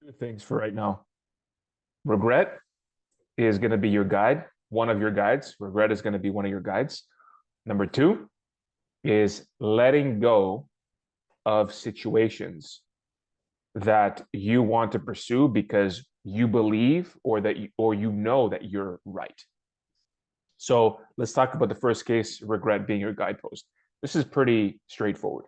Two things for right now. Regret is going to be your guide, one of your guides. Regret is going to be one of your guides. Number two is letting go of situations that you want to pursue because you believe or you know that you're right. So let's talk about the first case, regret being your guidepost. This is pretty straightforward.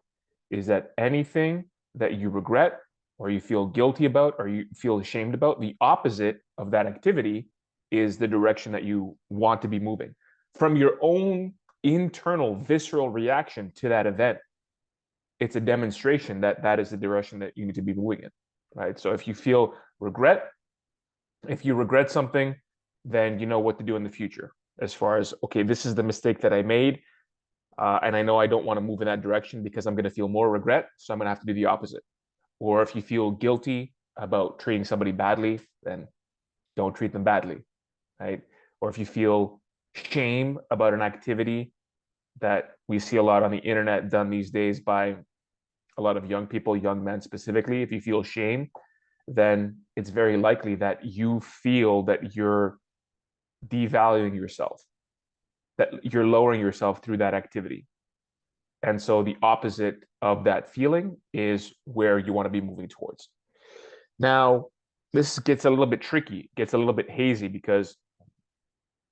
Is that anything that you regret or you feel guilty about or you feel ashamed about, the opposite of that activity is the direction that you want to be moving. From your own internal visceral reaction to that event, it's a demonstration that that is the direction that you need to be moving in, right? So if you feel regret, if you regret something, then you know what to do in the future as far as, okay, this is the mistake that I made. And I know I don't want to move in that direction because I'm going to feel more regret. So I'm going to have to do the opposite. Or if you feel guilty about treating somebody badly, then don't treat them badly, right? Or if you feel shame about an activity that we see a lot on the internet done these days by a lot of young people, young men specifically, if you feel shame, then it's very likely that you feel that you're devaluing yourself, that you're lowering yourself through that activity. And so the opposite of that feeling is where you want to be moving towards. Now, this gets a little bit tricky, gets a little bit hazy because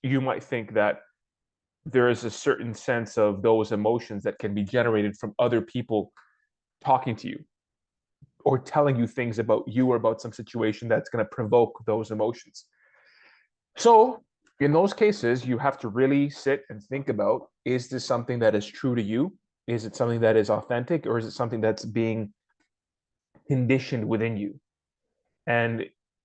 you might think that there is a certain sense of those emotions that can be generated from other people talking to you or telling you things about you or about some situation that's going to provoke those emotions. So, in those cases, you have to really sit and think about, is this something that is true to you? Is it something that is authentic, or is it something that's being conditioned within you? And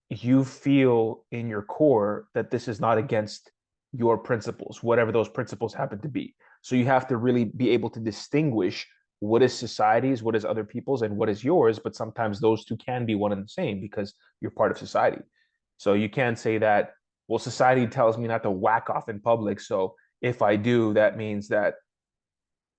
you feel in your core that this is not against your principles, whatever those principles happen to be. So you have to really be able to distinguish what is society's, what is other people's, and what is yours. But sometimes those two can be one and the same because you're part of society. So you can't say that, well, society tells me not to whack off in public. So if I do, that means that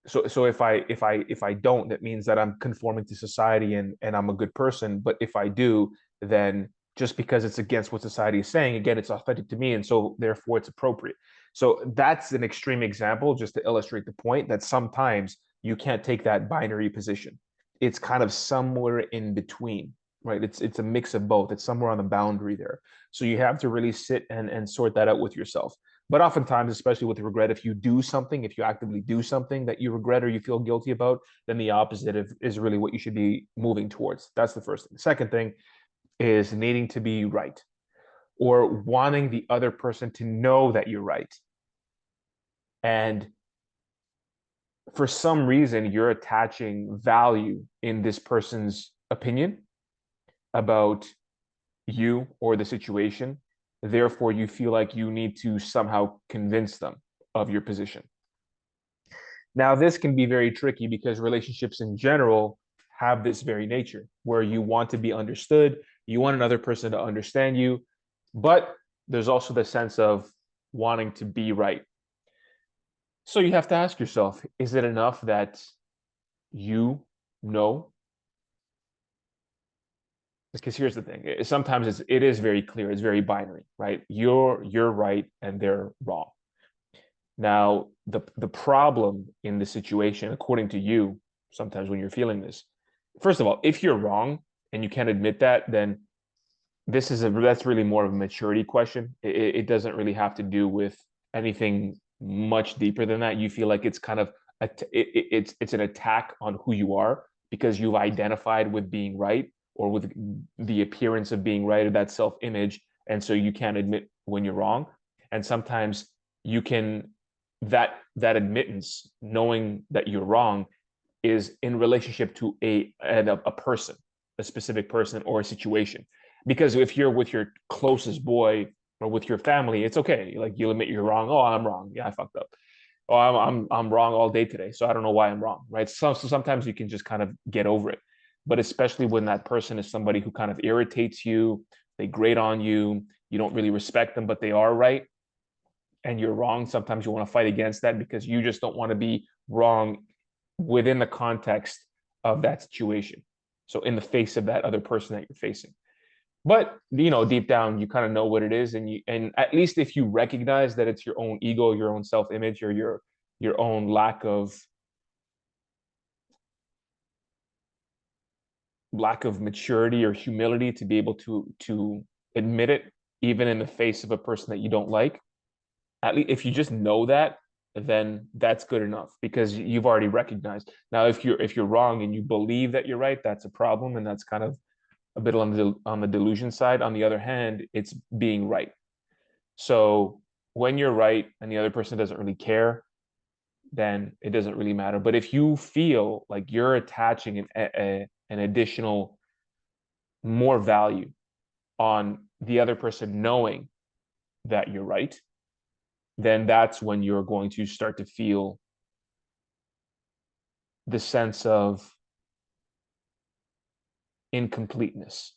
so if I don't, that means that I'm conforming to society and I'm a good person. But if I do, then just because it's against what society is saying, again, it's authentic to me, and so therefore it's appropriate. So that's an extreme example just to illustrate the point that sometimes you can't take that binary position. It's kind of somewhere in between, right? It's a mix of both. It's somewhere on the boundary there. So you have to really sit and sort that out with yourself. But oftentimes, especially with regret, if you do something, if you actively do something that you regret or you feel guilty about, then the opposite is really what you should be moving towards. That's the first thing. The second thing is needing to be right or wanting the other person to know that you're right. And for some reason, you're attaching value in this person's opinion about you or the situation. Therefore, you feel like you need to somehow convince them of your position. Now, this can be very tricky because relationships in general have this very nature where you want to be understood, you want another person to understand you, but there's also the sense of wanting to be right. So you have to ask yourself, is it enough that you know? Because here's the thing, sometimes it is very clear, it's very binary, right? You're right and they're wrong. Now, the problem in the situation, according to you, sometimes when you're feeling this, first of all, if you're wrong and you can't admit that, then that's really more of a maturity question. It doesn't really have to do with anything much deeper than that. You feel like it's kind of it's an attack on who you are because you've identified with being right or with the appearance of being right or that self-image, and so you can't admit when you're wrong. And sometimes you can that admittance, knowing that you're wrong, is in relationship to a person, a specific person or a situation. Because if you're with your closest boy or with your family, it's okay. Like you'll admit you're wrong. Oh, I'm wrong. Yeah, I fucked up. Oh, I'm wrong all day today, so I don't know why I'm wrong, right? So sometimes you can just kind of get over it. But especially when that person is somebody who kind of irritates you, they grate on you, you don't really respect them, but they are right and you're wrong. Sometimes you want to fight against that because you just don't want to be wrong within the context of that situation. So in the face of that other person that you're facing. But deep down, you kind of know what it is, and at least if you recognize that it's your own ego, your own self-image, or your own lack of maturity or humility to be able to admit it, even in the face of a person that you don't like. At least if you just know that, then that's good enough because you've already recognized. Now, if you're wrong and you believe that you're right, that's a problem, and that's kind of a bit on the delusion side. On the other hand, it's being right. So when you're right and the other person doesn't really care, then it doesn't really matter. But if you feel like you're attaching an additional more value on the other person knowing that you're right, then that's when you're going to start to feel the sense of incompleteness.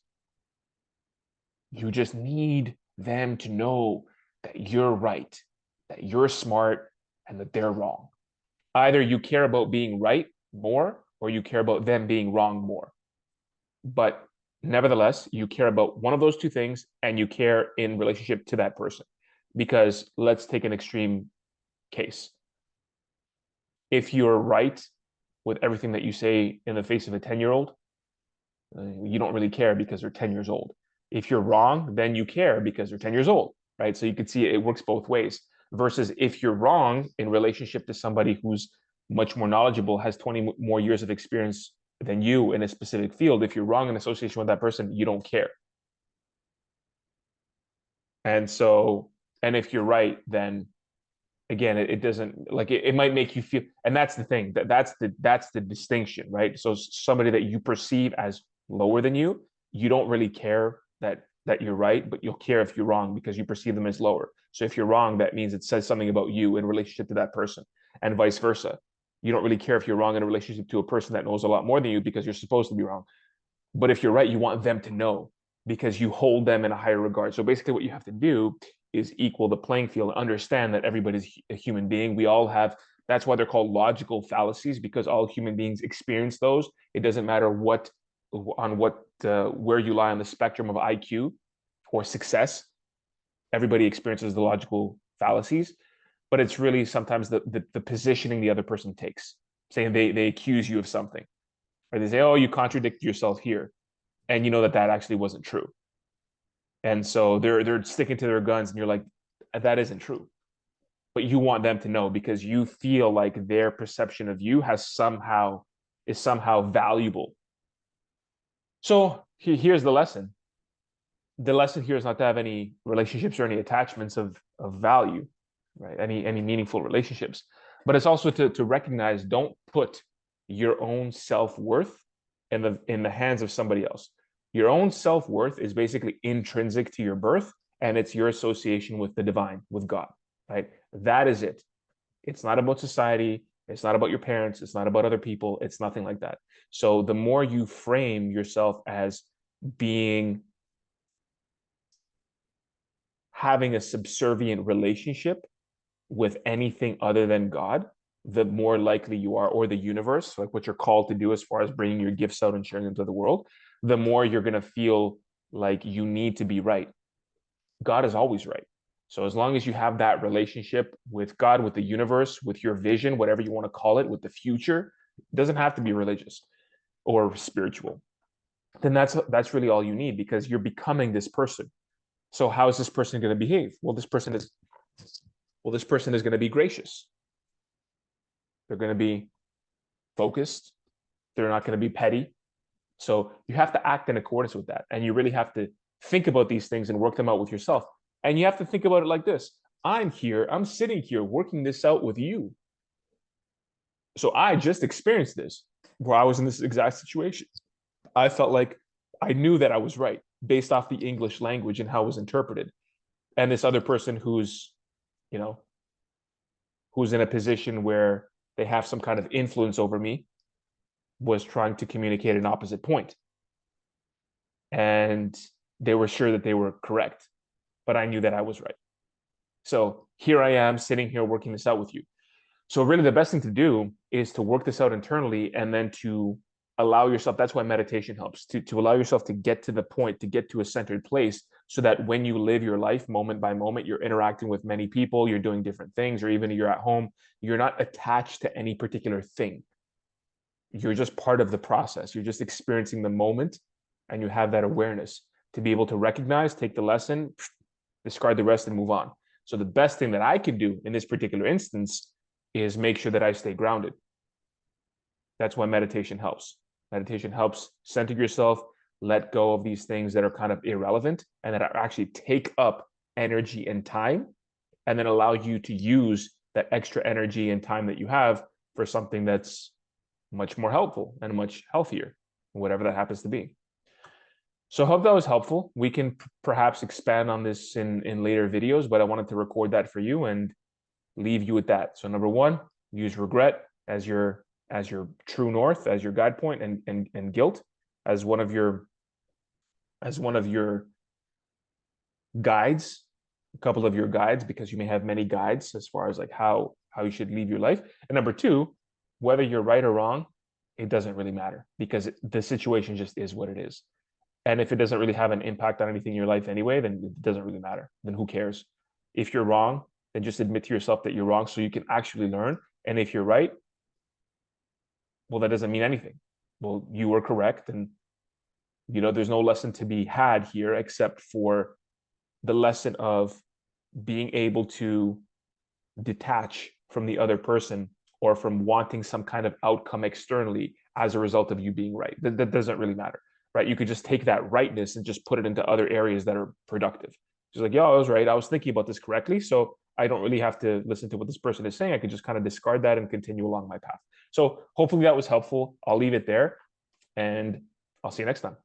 You just need them to know that you're right, that you're smart, and that they're wrong. Either you care about being right more or you care about them being wrong more. But nevertheless, you care about one of those two things and you care in relationship to that person. Because let's take an extreme case. If you're right with everything that you say in the face of a 10-year-old, you don't really care because they're 10 years old. If you're wrong, then you care because they're 10 years old, right? So you can see it works both ways. Versus if you're wrong in relationship to somebody who's much more knowledgeable, has 20 more years of experience than you in a specific field, if you're wrong in association with that person, you don't care. And so, and if you're right, then again, it doesn't like it might make you feel, and that's the thing, that's the distinction, right? So somebody that you perceive as lower than you don't really care that you're right, but you'll care if you're wrong because you perceive them as lower. So if you're wrong, that means it says something about you in relationship to that person, and vice versa. You don't really care if you're wrong in a relationship to a person that knows a lot more than you because you're supposed to be wrong. But if you're right, you want them to know because you hold them in a higher regard. So basically, what you have to do is equal the playing field, understand that everybody's a human being. We all have, that's why they're called logical fallacies, because all human beings experience those. It doesn't matter where you lie on the spectrum of IQ or success. Everybody experiences the logical fallacies, but it's really sometimes the positioning the other person takes, saying they accuse you of something, or they say, oh, you contradict yourself here, and you know that actually wasn't true. And so they're sticking to their guns, and you're like, that isn't true. But you want them to know because you feel like their perception of you is somehow valuable. So here's the lesson. The lesson here is not to have any relationships or any attachments of value, right? Any meaningful relationships. But it's also to recognize, don't put your own self-worth in the hands of somebody else. Your own self-worth is basically intrinsic to your birth, and it's your association with the divine, with God, right? That is it. It's not about society. It's not about your parents. It's not about other people. It's nothing like that. So the more you frame yourself as being having a subservient relationship with anything other than God, the more likely you are, or the universe, like what you're called to do as far as bringing your gifts out and sharing them to the world, the more you're going to feel like you need to be right. God is always right. So as long as you have that relationship with God, with the universe, with your vision, whatever you want to call it, with the future, it doesn't have to be religious or spiritual. Then that's really all you need because you're becoming this person. So how is this person going to behave? This person is going to be gracious. They're going to be focused. They're not going to be petty. So you have to act in accordance with that. And you really have to think about these things and work them out with yourself. And you have to think about it like this. I'm sitting here working this out with you. So I just experienced this where I was in this exact situation. I felt like I knew that I was right based off the English language and how it was interpreted. And this other person you know, who's in a position where they have some kind of influence over me was trying to communicate an opposite point. And they were sure that they were correct, but I knew that I was right. So here I am sitting here working this out with you. So really the best thing to do is to work this out internally and then to allow yourself, that's why meditation helps, to allow yourself to get to the point, to get to a centered place, so that when you live your life moment by moment, you're interacting with many people, you're doing different things, or even you're at home, you're not attached to any particular thing. You're just part of the process. You're just experiencing the moment, and you have that awareness to be able to recognize, take the lesson, discard the rest, and move on. So the best thing that I can do in this particular instance is make sure that I stay grounded. That's why meditation helps. Meditation helps center yourself, let go of these things that are kind of irrelevant and that actually take up energy and time, and then allow you to use that extra energy and time that you have for something that's much more helpful and much healthier, whatever that happens to be. So I hope that was helpful. We can perhaps expand on this in later videos, but I wanted to record that for you and leave you with that. So number one, use regret as your true north, as your guide point, and guilt as one of your guides, a couple of your guides, because you may have many guides as far as like how you should live your life. And number two, whether you're right or wrong, it doesn't really matter, because the situation just is what it is. And if it doesn't really have an impact on anything in your life anyway, then it doesn't really matter. Then who cares? If you're wrong, then just admit to yourself that you're wrong so you can actually learn. And if you're right, well, that doesn't mean anything. Well, you were correct. And, there's no lesson to be had here except for the lesson of being able to detach from the other person or from wanting some kind of outcome externally as a result of you being right. That doesn't really matter, right? You could just take that rightness and just put it into other areas that are productive. Just like, I was right. I was thinking about this correctly. So I don't really have to listen to what this person is saying. I could just kind of discard that and continue along my path. So hopefully that was helpful. I'll leave it there, and I'll see you next time.